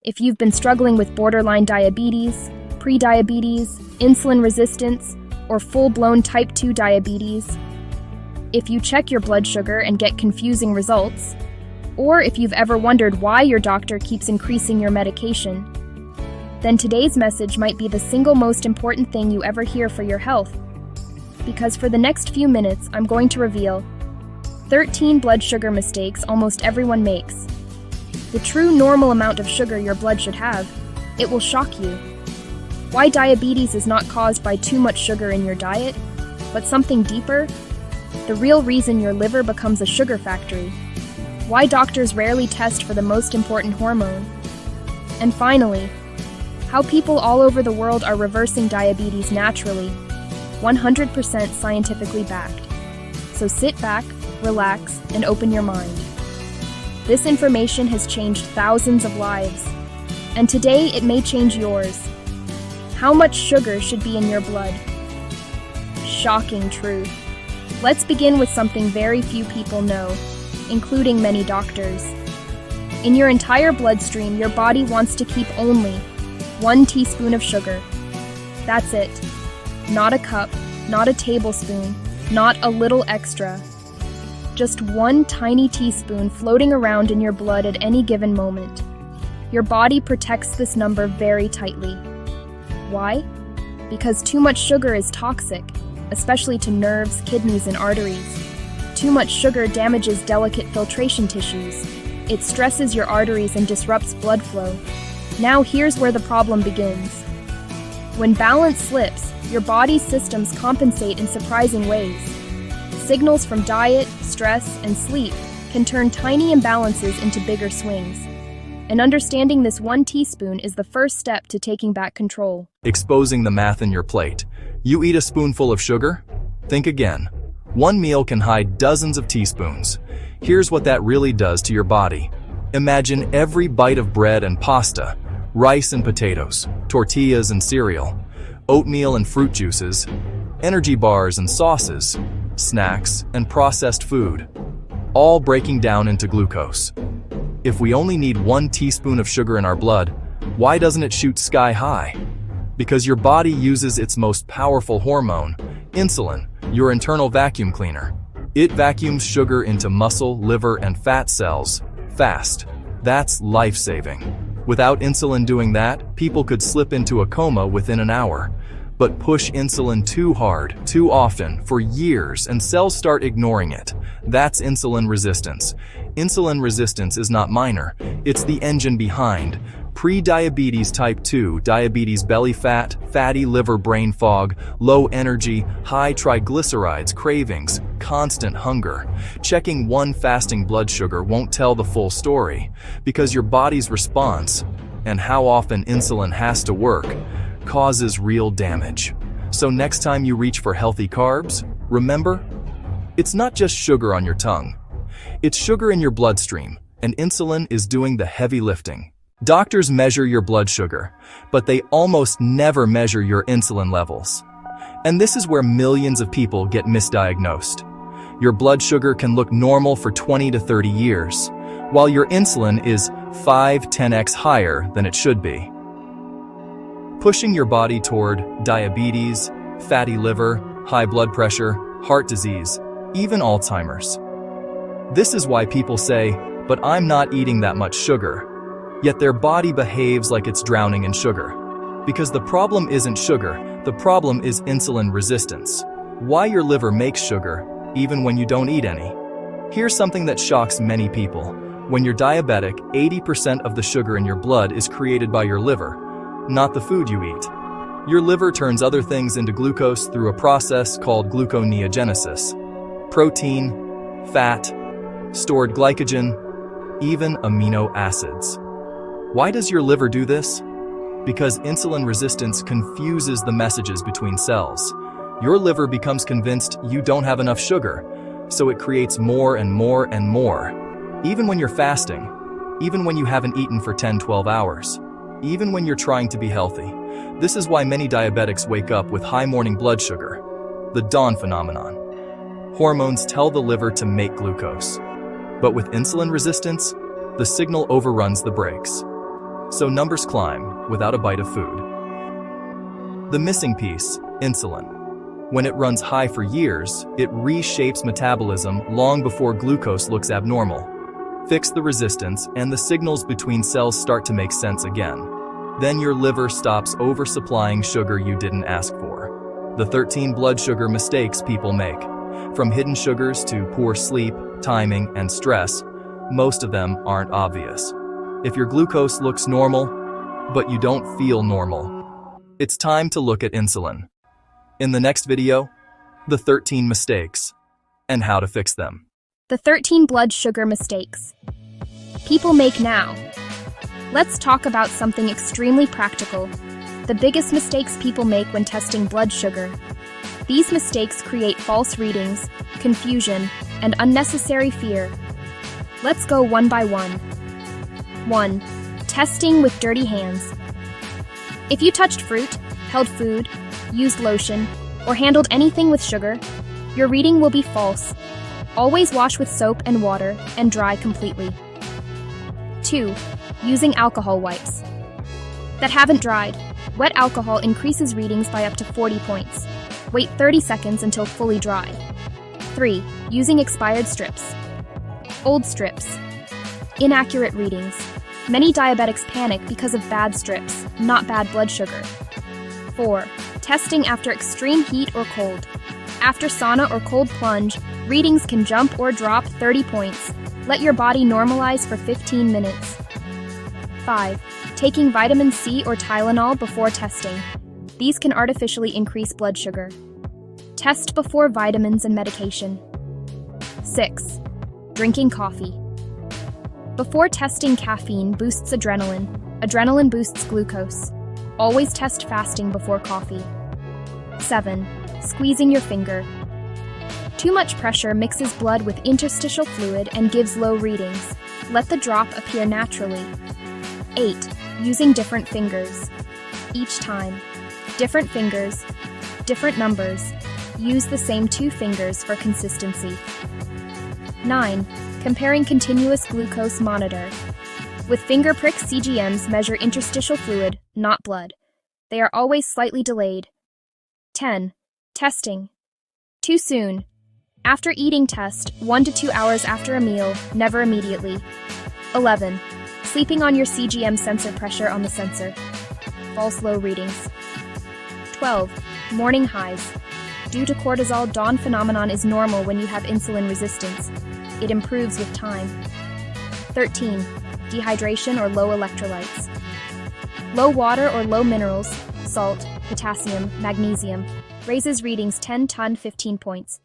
If you've been struggling with borderline diabetes, prediabetes, insulin resistance, or full-blown type 2 diabetes, if you check your blood sugar and get confusing results, or if you've ever wondered why your doctor keeps increasing your medication, then today's message might be the single most important thing you ever hear for your health. Because for the next few minutes, I'm going to reveal 13 blood sugar mistakes almost everyone makes. The true normal amount of sugar your blood should have. It will shock you. Why diabetes is not caused by too much sugar in your diet, but something deeper. The real reason your liver becomes a sugar factory. Why doctors rarely test for the most important hormone. And finally, how people all over the world are reversing diabetes naturally, 100% scientifically backed. So sit back, relax, and open your mind. This information has changed thousands of lives, and today it may change yours. How much sugar should be in your blood? Shocking truth. Let's begin with something very few people know, including many doctors. In your entire bloodstream, your body wants to keep only 1 teaspoon of sugar. That's it. Not a cup, not a tablespoon, not a little extra. Just 1 tiny teaspoon floating around in your blood at any given moment. Your body protects this number very tightly. Why? Because too much sugar is toxic, especially to nerves, kidneys, and arteries. Too much sugar damages delicate filtration tissues. It stresses your arteries and disrupts blood flow. Now here's where the problem begins. When balance slips, your body's systems compensate in surprising ways. Signals from diet, stress, and sleep can turn tiny imbalances into bigger swings. And understanding this 1 teaspoon is the first step to taking back control. Exposing the math in your plate. You eat a spoonful of sugar? Think again. 1 meal can hide dozens of teaspoons. Here's what that really does to your body. Imagine every bite of bread and pasta, rice and potatoes, tortillas and cereal, oatmeal and fruit juices, energy bars and sauces, snacks and processed food, all breaking down into glucose. If we only need 1 teaspoon of sugar in our blood, why doesn't it shoot sky high? Because your body uses its most powerful hormone, insulin, your internal vacuum cleaner. It vacuums sugar into muscle, liver, and fat cells, fast. That's life-saving. Without insulin doing that, people could slip into a coma within an hour. But push insulin too hard, too often, for years, and cells start ignoring it. That's insulin resistance. Insulin resistance is not minor. It's the engine behind prediabetes type 2, diabetes belly fat, fatty liver brain fog, low energy, high triglycerides, cravings, constant hunger. Checking 1 fasting blood sugar won't tell the full story, because your body's response, and how often insulin has to work, causes real damage. So next time you reach for healthy carbs, remember, it's not just sugar on your tongue. It's sugar in your bloodstream, and insulin is doing the heavy lifting. Doctors measure your blood sugar, but they almost never measure your insulin levels. And this is where millions of people get misdiagnosed. Your blood sugar can look normal for 20 to 30 years, while your insulin is 5-10x higher than it should be. Pushing your body toward diabetes, fatty liver, high blood pressure, heart disease, even Alzheimer's. This is why people say, "But I'm not eating that much sugar." Yet their body behaves like it's drowning in sugar. Because the problem isn't sugar, the problem is insulin resistance. Why your liver makes sugar, even when you don't eat any. Here's something that shocks many people. When you're diabetic, 80% of the sugar in your blood is created by your liver, not the food you eat. Your liver turns other things into glucose through a process called gluconeogenesis. Protein, fat, stored glycogen, even amino acids. Why does your liver do this? Because insulin resistance confuses the messages between cells. Your liver becomes convinced you don't have enough sugar, so it creates more and more and more. Even when you're fasting, even when you haven't eaten for 10-12 hours, even when you're trying to be healthy. This is why many diabetics wake up with high morning blood sugar, the dawn phenomenon. Hormones tell the liver to make glucose. But with insulin resistance, the signal overruns the brakes. So numbers climb without a bite of food. The missing piece, insulin. When it runs high for years, it reshapes metabolism long before glucose looks abnormal. Fix the resistance and the signals between cells start to make sense again. Then your liver stops oversupplying sugar you didn't ask for. The 13 blood sugar mistakes people make. From hidden sugars to poor sleep, timing, and stress, most of them aren't obvious. If your glucose looks normal, but you don't feel normal, it's time to look at insulin. In the next video, the 13 mistakes and how to fix them. The 13 blood sugar mistakes people make now. Let's talk about something extremely practical. The biggest mistakes people make when testing blood sugar. These mistakes create false readings, confusion, and unnecessary fear. Let's go one by one. 1. Testing with dirty hands. If you touched fruit, held food, used lotion, or handled anything with sugar, your reading will be false. Always wash with soap and water and dry completely. 2. Using alcohol wipes that haven't dried. Wet alcohol increases readings by up to 40 points. Wait 30 seconds until fully dry. 3. Using expired strips. Old strips. Inaccurate readings. Many diabetics panic because of bad strips, not bad blood sugar. 4. Testing after extreme heat or cold. After sauna or cold plunge, readings can jump or drop 30 points. Let your body normalize for 15 minutes. 5. Taking vitamin C or Tylenol before testing. These can artificially increase blood sugar. Test before vitamins and medication. 6. Drinking coffee. Before testing, caffeine boosts adrenaline. Adrenaline boosts glucose. Always test fasting before coffee. 7. Squeezing your finger. Too much pressure mixes blood with interstitial fluid and gives low readings. Let the drop appear naturally. 8. Using different fingers. Each time. Different fingers, different numbers. Use the same 2 fingers for consistency. 9. Comparing continuous glucose monitor. With finger prick CGMs measure interstitial fluid, not blood. They are always slightly delayed. 10. Testing. Too soon. After eating, test 1 to 2 hours after a meal, never immediately. 11. Sleeping on your CGM sensor pressure on the sensor. False low readings. 12. Morning highs. Due to cortisol, dawn phenomenon is normal when you have insulin resistance. It improves with time. 13. Dehydration or low electrolytes. Low water or low minerals, salt, potassium, magnesium, raises readings 10 to 15 points.